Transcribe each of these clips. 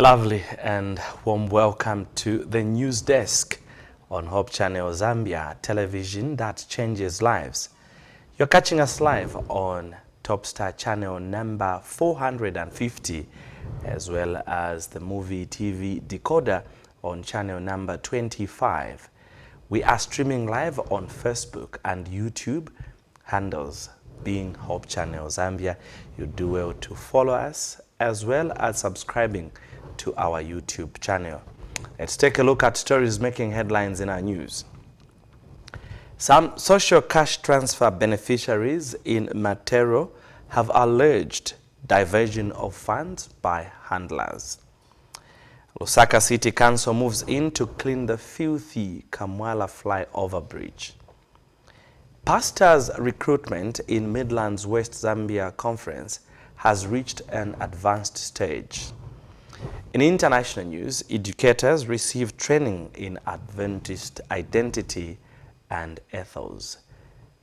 Lovely and warm welcome to the news desk on Hope Channel Zambia, television that changes lives. You're catching us live on Top Star channel number 450, as well as the movie TV decoder on channel number 25. We are streaming live on Facebook and YouTube, handles being Hope Channel Zambia. You do well to follow us, as well as subscribing to our YouTube channel. Let's take a look at stories making headlines in our news. Some social cash transfer beneficiaries in Matero have alleged diversion of funds by handlers. Lusaka City Council moves in to clean the filthy Kamwala flyover bridge. Pastors' recruitment in Midlands West Zambia Conference has reached an advanced stage. In international news, educators receive training in Adventist identity and ethos.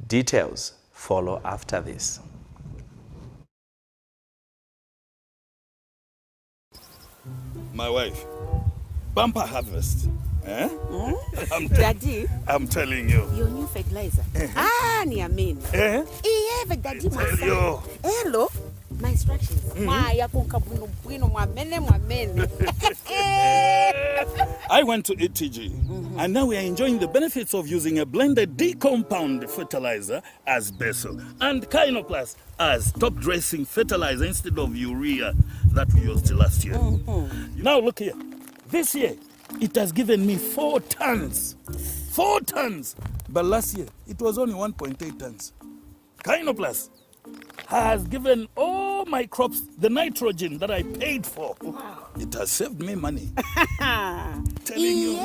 Details follow after this. My wife, bumper harvest. Eh? Daddy, I'm telling you. your new fertilizer. Niamini. Eh? Iye daddy Tell you. Hello. My instructions. Ya konkabuno bwino mwamene. I went to ETG, and now we are enjoying the benefits of using a blended D-compound fertilizer as basil and Kinoplus as top dressing fertilizer instead of urea that we used last year. Now look here. This year, it has given me 4 tons. 4 tons. But last year, it was only 1.8 tons. Kinoplus has given all my crops the nitrogen that I paid for. Wow. It has saved me money. Telling you.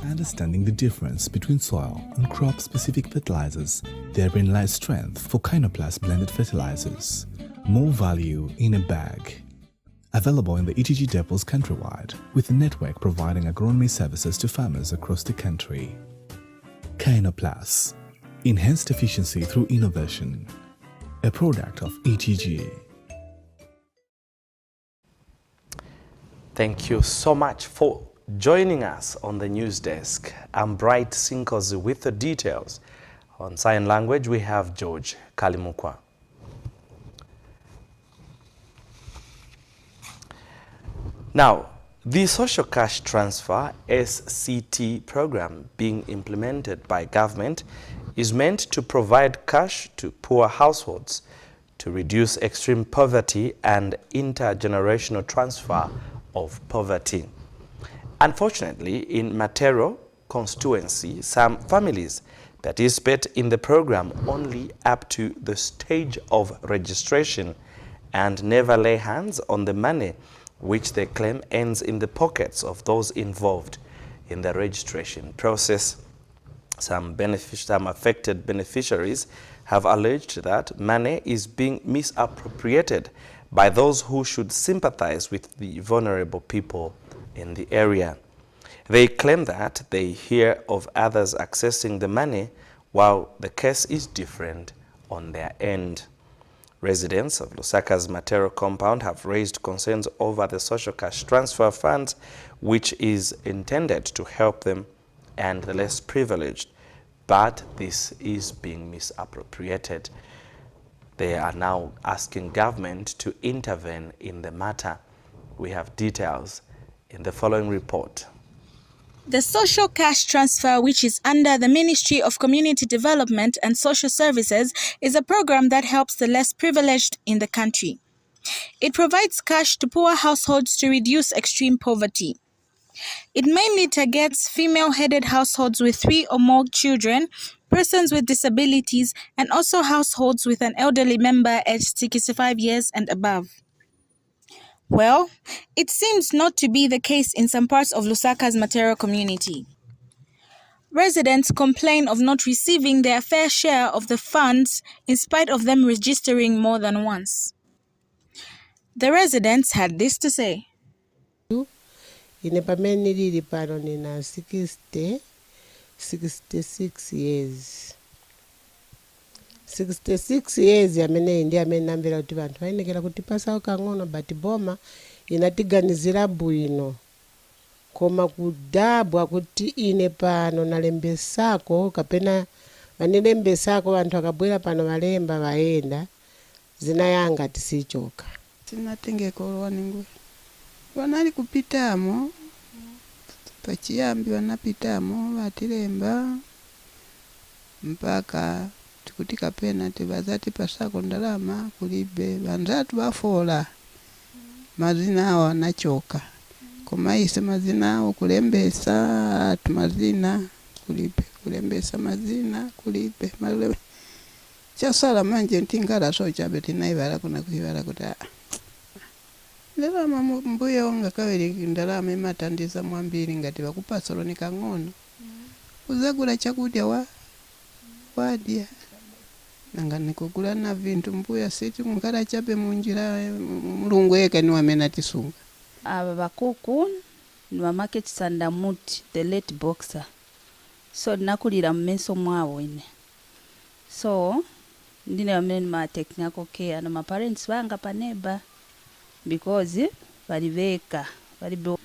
Understanding the difference between soil and crop-specific fertilizers, therein lies strength for Kinoplus blended fertilizers. More value in a bag. Available in the ETG depots countrywide, with a network providing agronomy services to farmers across the country. Kinoplus. Enhanced efficiency through innovation. A product of ETG. Thank you so much for joining us on the news desk. I'm Bright Sinkozi with the details. On sign language, we have George Kalimukwa. Now, the Social Cash Transfer SCT program being implemented by government is meant to provide cash to poor households to reduce extreme poverty and intergenerational transfer of poverty. Unfortunately, in Matero constituency, some families participate in the program only up to the stage of registration and never lay hands on the money, which they claim ends in the pockets of those involved in the registration process. Some affected beneficiaries have alleged that money is being misappropriated by those who should sympathize with the vulnerable people in the area. They claim that they hear of others accessing the money while the case is different on their end. Residents of Lusaka's Matero compound have raised concerns over the social cash transfer funds, which is intended to help them and the less privileged, but this is being misappropriated. They are now asking government to intervene in the matter. We have details in the following report. The Social Cash Transfer, which is under the Ministry of Community Development and Social Services, is a program that helps the less privileged in the country. It provides cash to poor households to reduce extreme poverty. It mainly targets female-headed households with 3 or more children, persons with disabilities, and also households with an elderly member aged 65 years and above. Well, it seems not to be the case in some parts of Lusaka's Matero community. Residents complain of not receiving their fair share of the funds in spite of them registering more than once. The residents had this to say. Inepamenili pano nina 66 years. 66 years amene ndi amene namvera kuti vanthu vayenekera kutipasawo kang'ono but boma inatiganizira bwino koma kudabwa kuti ine pano nalembesako kapena vanilembesako vanthu akabwera pano valemba vayenda zinayanga tisichoka tinatengeko waningwe vanali kupitamo pachiyambi vanapitamo vatilemba mpaka tikuti kapena tivazati pasako ndalama kulibe vanzatu vafola mazina awo anachoka koma ise mazina awo kulembesa atu mazina kulibe kulembesa mazina kulibe malebe chasala manje ntingala so chabe tinaivala kuna kuivala kuti ndalama mbuya wanga kaweli ndalama imatandiza mwambiri ngati vakupasolo ni kang'ono uzagula chakudya wadya nanga nikugula na vintu mbuya siti mukala chabe munjira mulungu eka ni wamena tisunga aba bakuku ni market sandamuti the late boxer so nakulira mmeso mwawo ine so ndine wamene ma technical care na ma parents banga paneba because baliveka balibe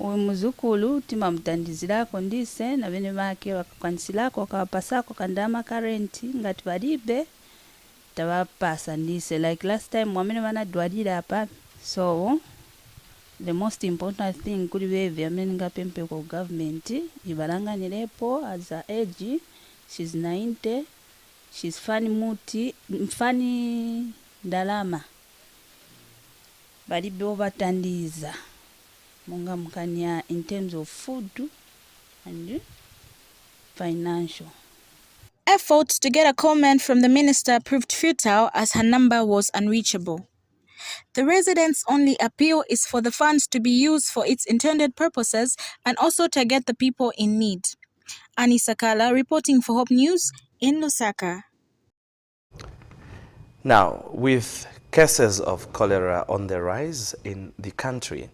muzukulu timamutandizirako ndise na bene make wakakwansilako wakawapasako kandama current ngati balibe tawapasa ndise like last time wamene vanadwalira hapa so the most important thing kuli beve amene ngapempe kwa government ibalanganirepo as a age she's 90 she's mfani ndalama balibe obatandiza munga mukanya in terms of food and financial. Efforts to get a comment from the minister proved futile as her number was unreachable. The residents' only appeal is for the funds to be used for its intended purposes and also to get the people in need. Annie Sakala reporting for Hope News in Lusaka. Now, with cases of cholera on the rise in the country,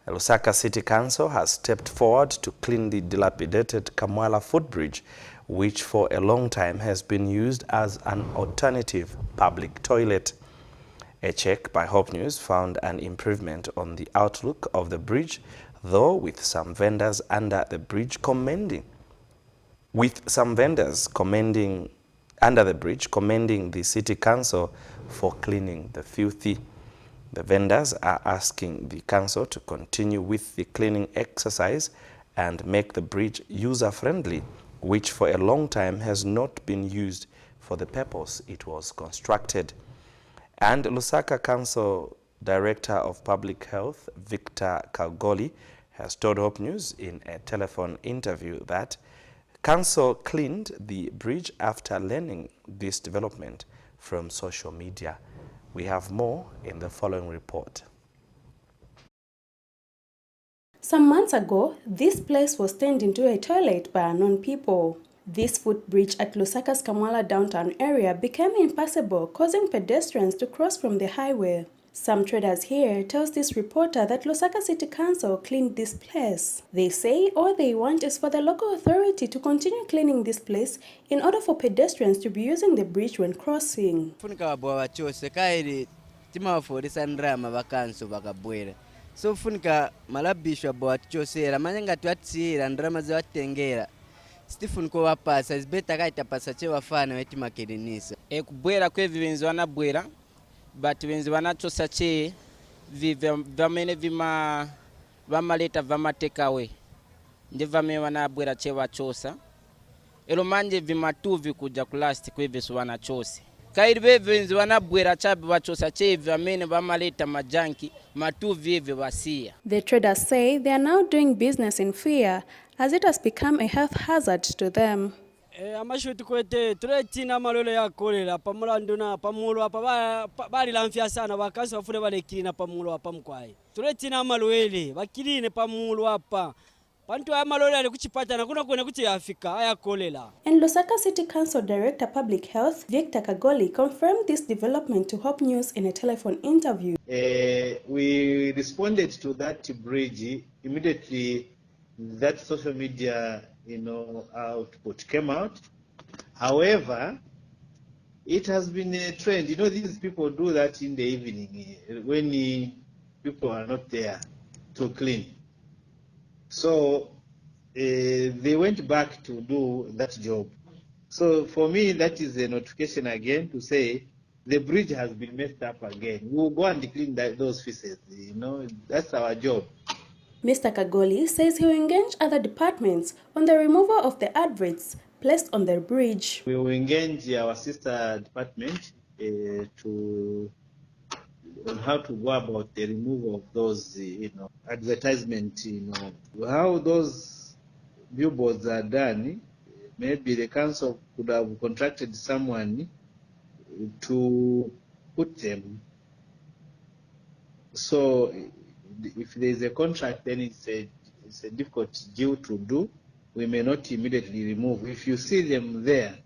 the Lusaka City Council has stepped forward to clean the dilapidated Kamwala footbridge, which for a long time has been used as an alternative public toilet. A check by Hope News found an improvement on the outlook of the bridge, though with some vendors under the bridge commending the City Council for cleaning the filthy. The vendors are asking the council to continue with the cleaning exercise and make the bridge user-friendly, which for a long time has not been used for the purpose it was constructed. And Lusaka Council Director of Public Health, Victor Kalgoli, has told Hope News in a telephone interview that Council cleaned the bridge after learning this development from social media. We have more in the following report. Some months ago, this place was turned into a toilet by unknown people. This footbridge at Lusaka's Kamwala downtown area became impassable, causing pedestrians to cross from the highway. Some traders here tells this reporter that Lusaka City Council cleaned this place. They say all they want is for the local authority to continue cleaning this place in order for pedestrians to be using the bridge when crossing. So funika malabishwa bwa chosera manyanga twatsira ndrama za watengera Stephen ko wapasa is better kaita pasa che wafana weti makedinisa kubwera kwevi wenzi wanabwera but wenzi wanachosa che vamene vamaleta vamateka away ndi vamene wanabwera che wachosa elo manje vimatuvi kuja kulast kwevi so wanachose kairi wenzi wanabwera chabe wachosa che vamene vamaleta majanki matuvi vasia. The traders say they are now doing business in fear as it has become a health hazard to them. Amashuti kwete tuletina malolo ya kolera pamulandu na pamulo apa bali lamfya sana bakasi bafune balekirina pamulo apa mkwai tuletina malwele bakirine pamulo apa bantu amalolo ali kuchipatana kuna kwene kuti Afrika aya kolera. And Lusaka City Council Director Public Health Victor Kagoli confirmed this development to Hope News in a telephone interview. We responded to that bridge immediately. That social media, output came out. However, It has been a trend. You know, these people do that in the evening when people are not there to clean. So they went back to do that job. So for me, that is a notification again to say the bridge has been messed up again. We'll go and clean those pieces. You know, that's our job. Mr. Kagoli says he will engage other departments on the removal of the adverts placed on the bridge. We will engage our sister department to on how to go about the removal of those, advertisement, how those billboards are done. Maybe the council could have contracted someone to put them. So if there is a contract, then it's a difficult deal to do. We may not immediately remove. If you see them there,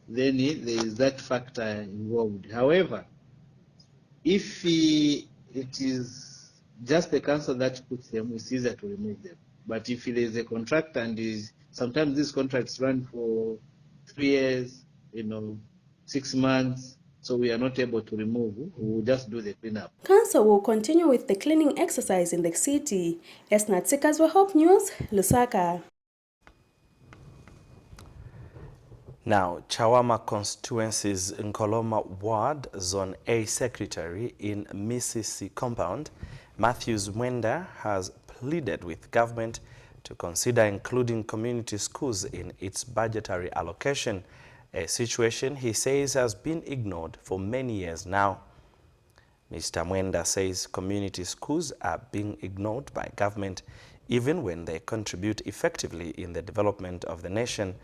then there is that factor involved. However, if it is just the council that puts them, it's easier to remove them. But if there is a contract and sometimes these contracts run for 3 years, 6 months, so we are not able to remove, we will just do the cleanup. Council will continue with the cleaning exercise in the city. Esnat Sikazwa, Hope News, Lusaka. Now, Chawama Constituency's Nkoloma Ward Zone A Secretary in Misisi Compound, Matthews Mwenda, has pleaded with government to consider including community schools in its budgetary allocation, a situation he says has been ignored for many years now. Mr. Mwenda says community schools are being ignored by government even when they contribute effectively in the development of the nation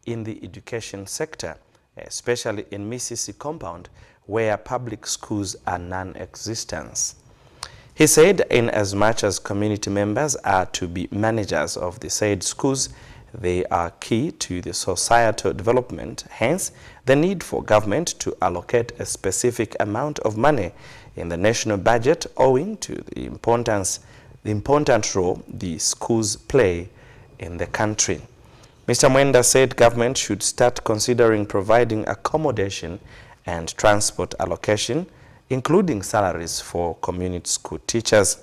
in the education sector, especially in Misisi Compound, where public schools are non-existent. He said in as much as community members are to be managers of the said schools, they are key to the societal development, hence the need for government to allocate a specific amount of money in the national budget owing to the important role the schools play in the country. Mr. Mwenda said government should start considering providing accommodation and transport allocation, including salaries for community school teachers.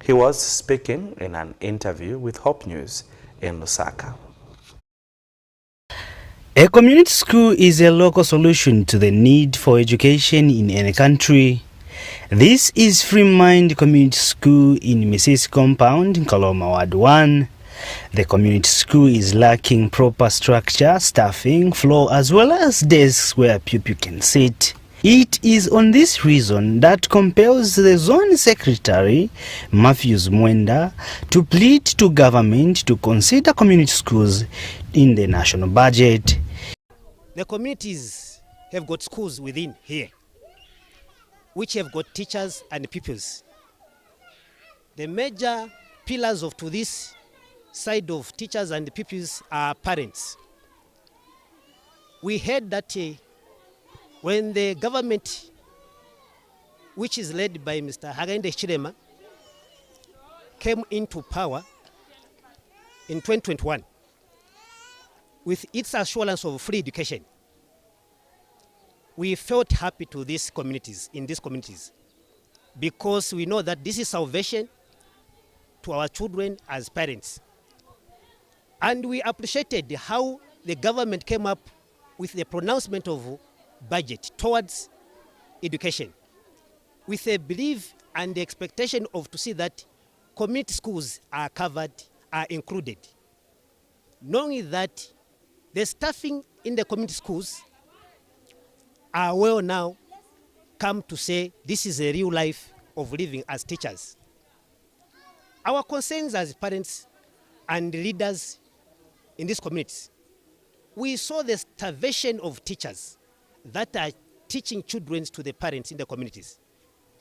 He was speaking in an interview with Hope News in Lusaka. A community school is a local solution to the need for education in any country. This is Free Mind Community School in Misisi Compound, Nkoloma Ward 1. The community school is lacking proper structure, staffing, floor, as well as desks where pupils can sit. It is on this reason that compels the Zone Secretary, Matthews Mwenda, to plead to government to consider community schools in the national budget. The communities have got schools within here, which have got teachers and pupils. The major pillars to this side of teachers and pupils are parents. We heard that when the government, which is led by Mr. Hakainde Hichilema, came into power in 2021 with its assurance of free education, we felt happy to these communities, because we know that this is salvation to our children as parents. And we appreciated how the government came up with the pronouncement of budget towards education, with a belief and the expectation of to see that community schools are covered, are included. Knowing that the staffing in the community schools are well now come to say this is a real life of living as teachers. Our concerns as parents and leaders in these communities, we saw the starvation of teachers that are teaching children to the parents in the communities,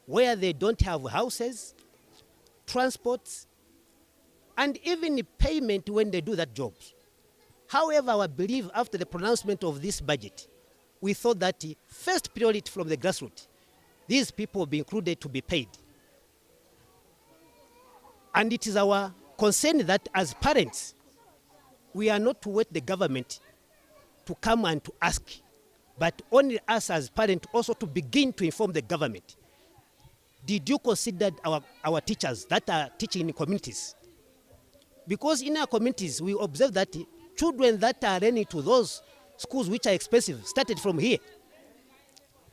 where they don't have houses, transports, and even payment when they do that job. However, our belief after the pronouncement of this budget, we thought that the first priority from the grassroots, these people will be included to be paid. And it is our concern that as parents, we are not to wait the government to come and to ask but only us as parents also to begin to inform the government. Did you consider our teachers that are teaching in communities? Because in our communities, we observe that children that are running to those schools which are expensive started from here.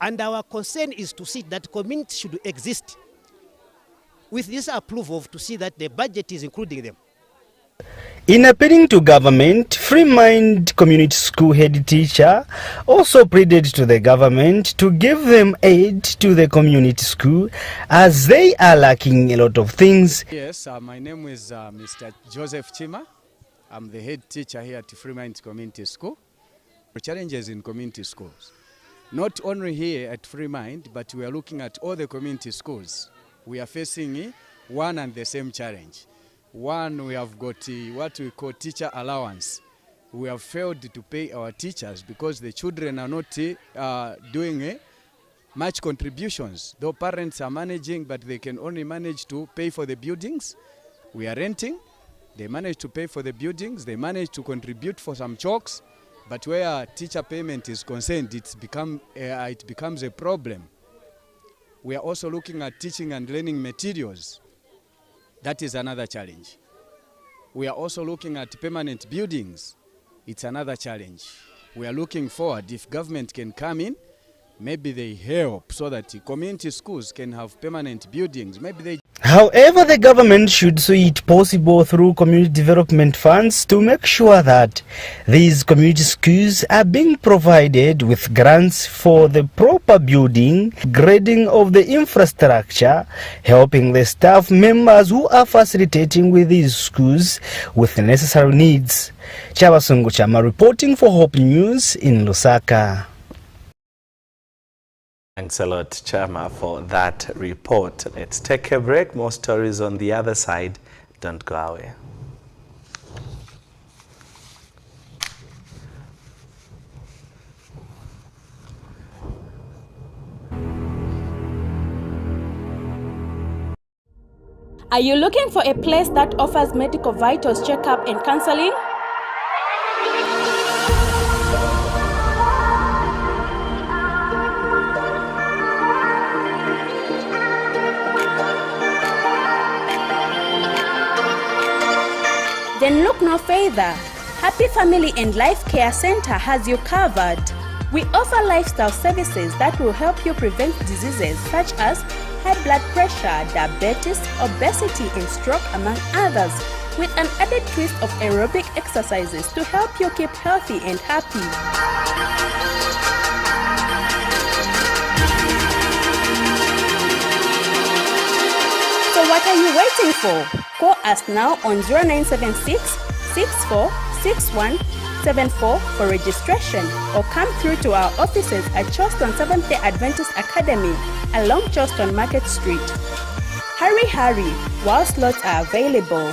And our concern is to see that community should exist with this approval to see that the budget is including them. In appealing to government, Free Mind Community School head teacher also pleaded to the government to give them aid to the community school as they are lacking a lot of things. Yes, my name is Mr. Joseph Chima. I'm the head teacher here at Free Mind Community School. The challenges in community schools, not only here at Free Mind, but we are looking at all the community schools. We are facing one and the same challenge. One, we have got what we call teacher allowance. We have failed to pay our teachers because the children are not doing much contributions. Though parents are managing, but they can only manage to pay for the buildings. We are renting. They manage to pay for the buildings. They manage to contribute for some chalks. But where teacher payment is concerned, it becomes a problem. We are also looking at teaching and learning materials. That is another challenge. We are also looking at permanent buildings. It's another challenge. We are looking forward, if government can come in, maybe they help so that community schools can have permanent buildings. However, the government should see it possible through community development funds to make sure that these community schools are being provided with grants for the proper building, grading of the infrastructure, helping the staff members who are facilitating with these schools with the necessary needs. Chabasungu Chama reporting for Hope News in Lusaka. Thanks a lot, Chama, for that report. Let's take a break. More stories on the other side. Don't go away. Are you looking for a place that offers medical vitals checkup and counseling? Then look no further. Happy Family and Life Care Center has you covered. We offer lifestyle services that will help you prevent diseases such as high blood pressure, diabetes, obesity, and stroke, among others, with an added twist of aerobic exercises to help you keep healthy and happy. So what are you waiting for? Call us now on 0976 6461 74 for registration, or come through to our offices at Charleston Seventh-day Adventist Academy along Charleston Market Street. Hurry, while slots are available.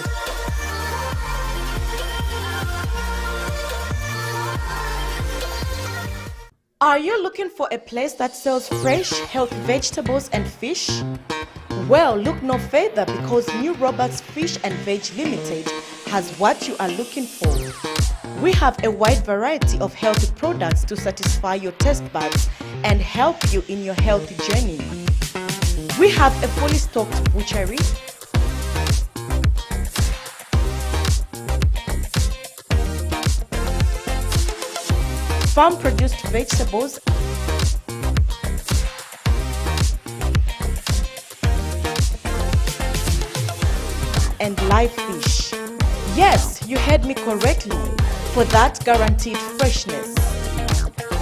Are you looking for a place that sells fresh, healthy vegetables and fish? Well, look no further, because New Roberts Fish and Veg Limited has what you are looking for. We have a wide variety of healthy products to satisfy your taste buds and help you in your healthy journey. We have a fully stocked butchery, farm-produced vegetables, and live fish. Yes, you heard me correctly, for that guaranteed freshness.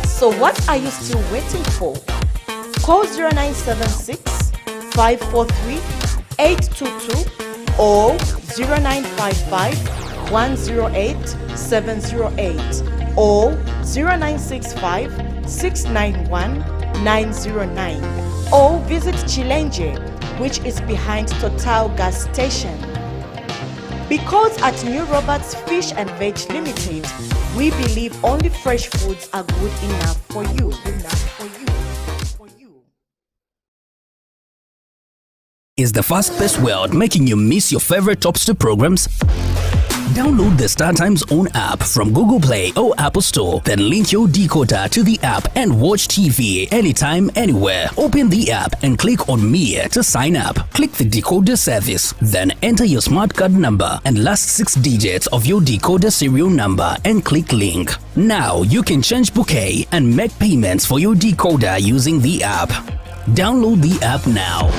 So what are you still waiting for? Call 0976 543 822 or 0955 108 708 or 0965 691 909, or visit Chilenje, which is behind Total Gas Station. Because at New Roberts Fish and Veg Limited, we believe only fresh foods are good enough for you. Is the fast-paced world making you miss your favorite top 2 programs? Download the StarTimes own app from Google Play or Apple Store. Then link your decoder to the app and watch TV anytime, anywhere. Open the app and click on Me to sign up. Click the decoder service. Then enter your smart card number and last 6 digits of your decoder serial number and click link. Now you can change bouquet and make payments for your decoder using the app. Download the app now.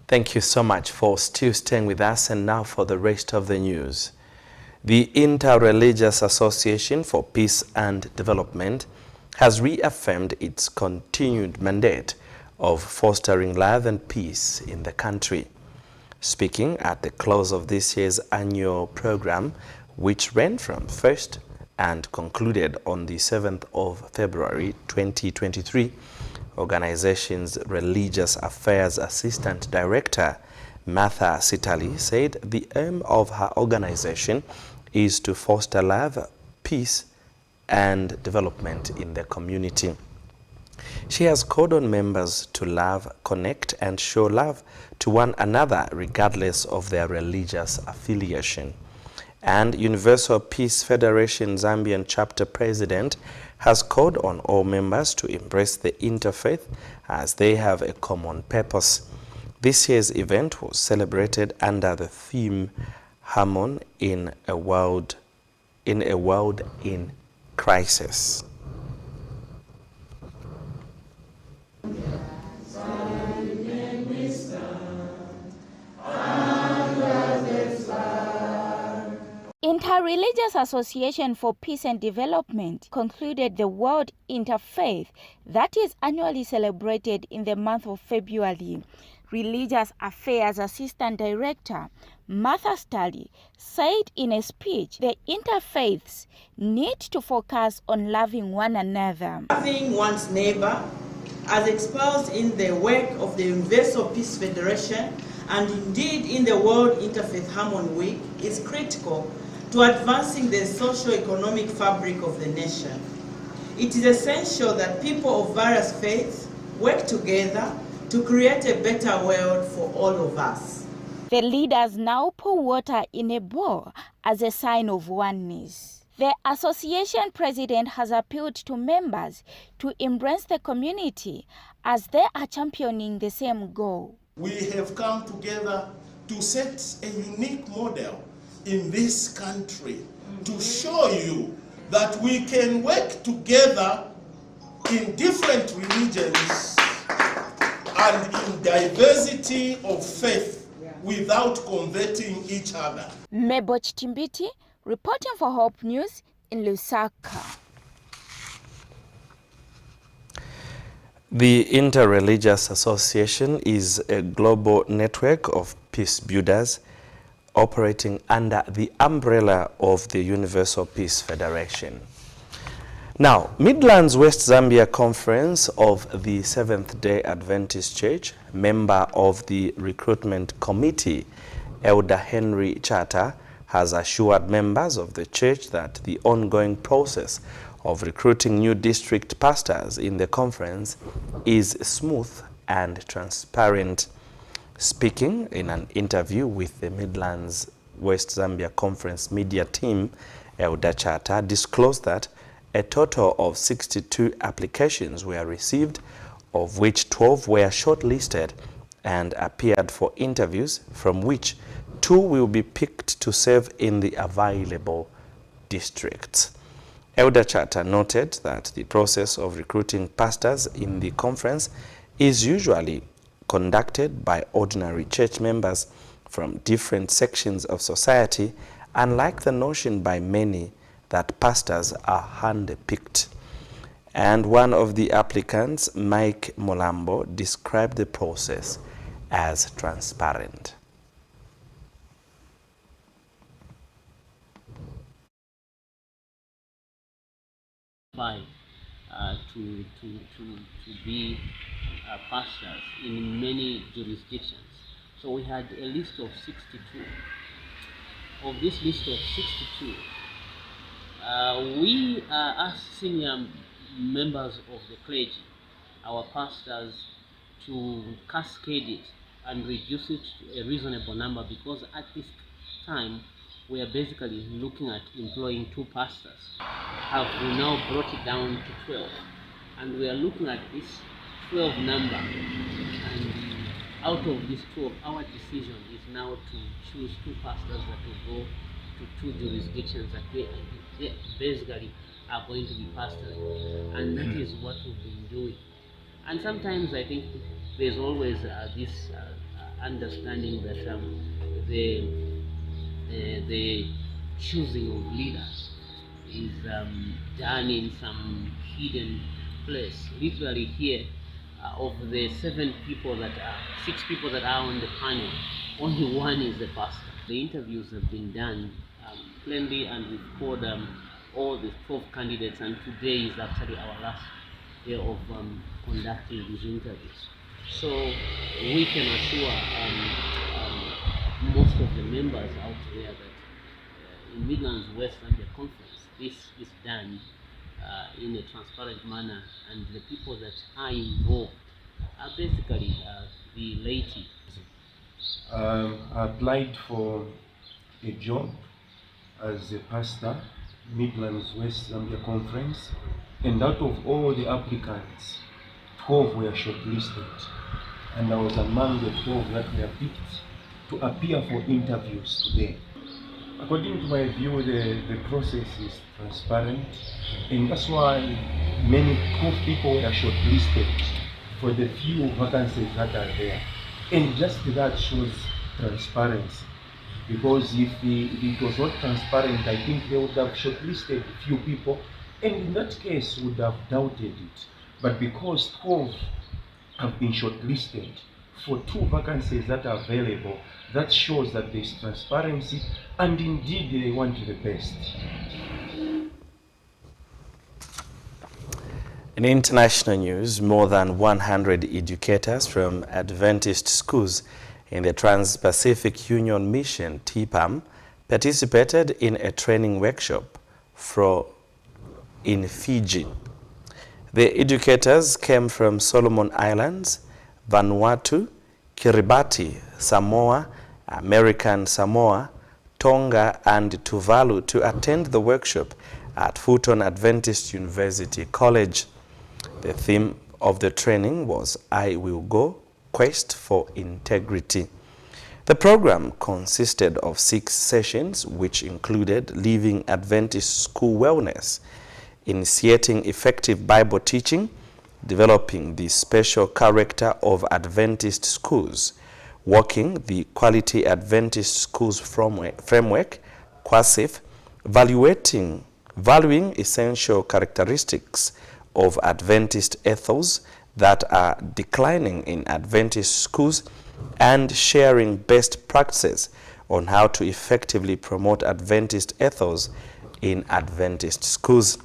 Thank you so much for still staying with us, and now for the rest of the news. The Inter-Religious Association for Peace and Development has reaffirmed its continued mandate of fostering love and peace in the country. Speaking at the close of this year's annual program, which ran from 1st and concluded on the 7th of February 2023, organization's Religious Affairs Assistant Director, Martha Sitali, said the aim of her organization is to foster love, peace, and development in the community. She has called on members to love, connect, and show love to one another regardless of their religious affiliation. And Universal Peace Federation Zambian Chapter President has called on all members to embrace the interfaith as they have a common purpose. This year's event was celebrated under the theme Harmony in a World in Crisis. Inter-Religious Association for Peace and Development concluded the World Interfaith that is annually celebrated in the month of February. Religious Affairs Assistant Director Martha Sitali said in a speech the interfaiths need to focus on loving one another. Loving one's neighbor, as exposed in the work of the Universal Peace Federation and indeed in the World Interfaith Harmony Week, is critical to advancing the socio-economic fabric of the nation. It is essential that people of various faiths work together to create a better world for all of us. The leaders now pour water in a bowl as a sign of oneness. The association president has appealed to members to embrace the community as they are championing the same goal. We have come together to set a unique model in this country to show you that we can work together in different religions and in diversity of faith without converting each other. Meboch Timbiti, reporting for Hope News in Lusaka. The Inter-Religious Association is a global network of peace builders operating under the umbrella of the Universal Peace Federation. Now, Midlands West Zambia Conference of the Seventh-day Adventist Church, member of the Recruitment Committee, Elder Henry Chata, has assured members of the church that the ongoing process of recruiting new district pastors in the conference is smooth and transparent. Speaking in an interview with the Midlands West Zambia Conference media team, Elder Chata disclosed that a total of 62 applications were received, of which 12 were shortlisted and appeared for interviews, from which 2 will be picked to serve in the available districts. Elder Chata noted that the process of recruiting pastors in the conference is usually conducted by ordinary church members from different sections of society, unlike the notion by many that pastors are hand-picked. And one of the applicants, Mike Molambo, described the process as transparent. To be pastors in many jurisdictions. So we had a list of 62. Of this list of 62, we as senior members of the clergy our pastors to cascade it and reduce it to a reasonable number, because at this time we are basically looking at employing 2 pastors. Have we now brought it down to 12, and we are looking at this 12 number, and out of this 12, our decision is now to choose 2 pastors that will go to 2 jurisdictions that they basically are going to be pastoring, and that is what we've been doing. And sometimes I think there's always this understanding that the choosing of leaders is done in some hidden place. Literally here, of the 6 people that are on the panel, only 1 is the pastor. The interviews have been done plainly, and we've called all the 12 candidates, and today is actually our last day of conducting these interviews. So we can assure most of the members out there that in Midlands West Zambia Conference, this is done in a transparent manner, and the people that are involved are basically the laity. I applied for a job as a pastor, Midlands West Zambia Conference, and out of all the applicants, 12 were shortlisted, and I was among the 12 that were picked to appear for interviews today. According to my view, the process is transparent, and that's why many 12 people were shortlisted for the few vacancies that are there. And just that shows transparency, because if it was not transparent, I think they would have shortlisted a few people, and in that case would have doubted it. But because 12 have been shortlisted for 2 vacancies that are available, that shows that there is transparency, and indeed they want the best. In international news, more than 100 educators from Adventist schools in the Trans-Pacific Union Mission, TPAM, participated in a training workshop in Fiji. The educators came from Solomon Islands, Vanuatu, Kiribati, Samoa, American Samoa, Tonga, and Tuvalu to attend the workshop at Fulton Adventist University College. The theme of the training was I Will Go, Quest for Integrity. The program consisted of 6 sessions, which included living Adventist school wellness, initiating effective Bible teaching, developing the special character of Adventist schools, working the Quality Adventist Schools Framework, QASIF, valuing essential characteristics of Adventist ethos that are declining in Adventist schools, and sharing best practices on how to effectively promote Adventist ethos in Adventist schools.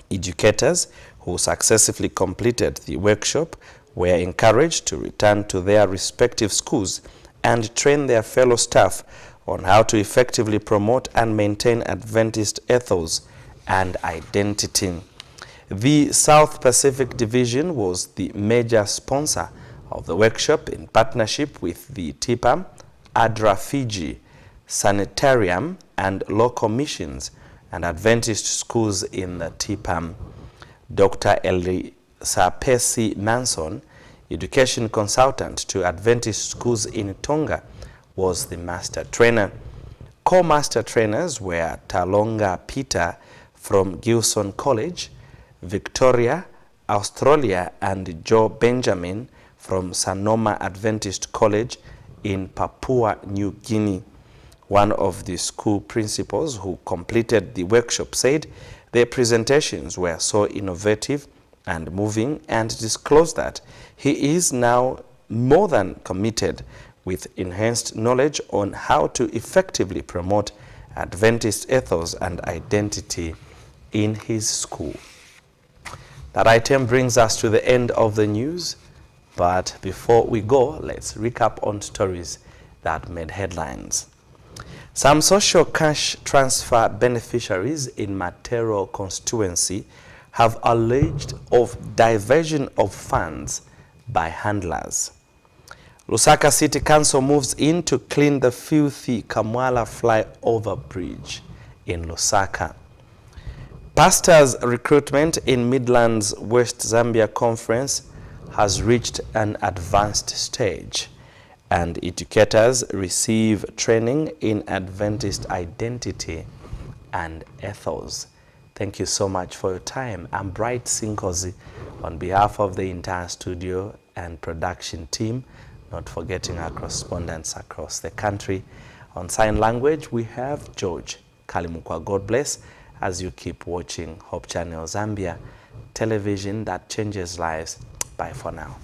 Educators who successfully completed the workshop were encouraged to return to their respective schools and train their fellow staff on how to effectively promote and maintain Adventist ethos and identity. The South Pacific Division was the major sponsor of the workshop in partnership with the TPAM, ADRA Fiji, Sanitarium, and local missions and Adventist schools in the TPAM. Dr. Elisa Percy Manson, education consultant to Adventist schools in Tonga, was the master trainer. Co-master trainers were Talonga Peter from Gilson College, Victoria, Australia, and Joe Benjamin from Sanoma Adventist College in Papua New Guinea. One of the school principals who completed the workshop said their presentations were so innovative and moving, and disclosed that he is now more than committed with enhanced knowledge on how to effectively promote Adventist ethos and identity in his school. That item brings us to the end of the news, but before we go, let's recap on stories that made headlines. Some social cash transfer beneficiaries in Matero constituency have alleged of diversion of funds by handlers. Lusaka City Council moves in to clean the filthy Kamwala flyover bridge in Lusaka. Pastors' recruitment in Midlands West Zambia Conference has reached an advanced stage, and educators receive training in Adventist identity and ethos. Thank you so much for your time. I'm Bright Sinkozi on behalf of the entire studio and production team, not forgetting our correspondents across the country. On sign language, we have George Kalimukwa. God bless as you keep watching Hope Channel Zambia, television that changes lives. Bye for now.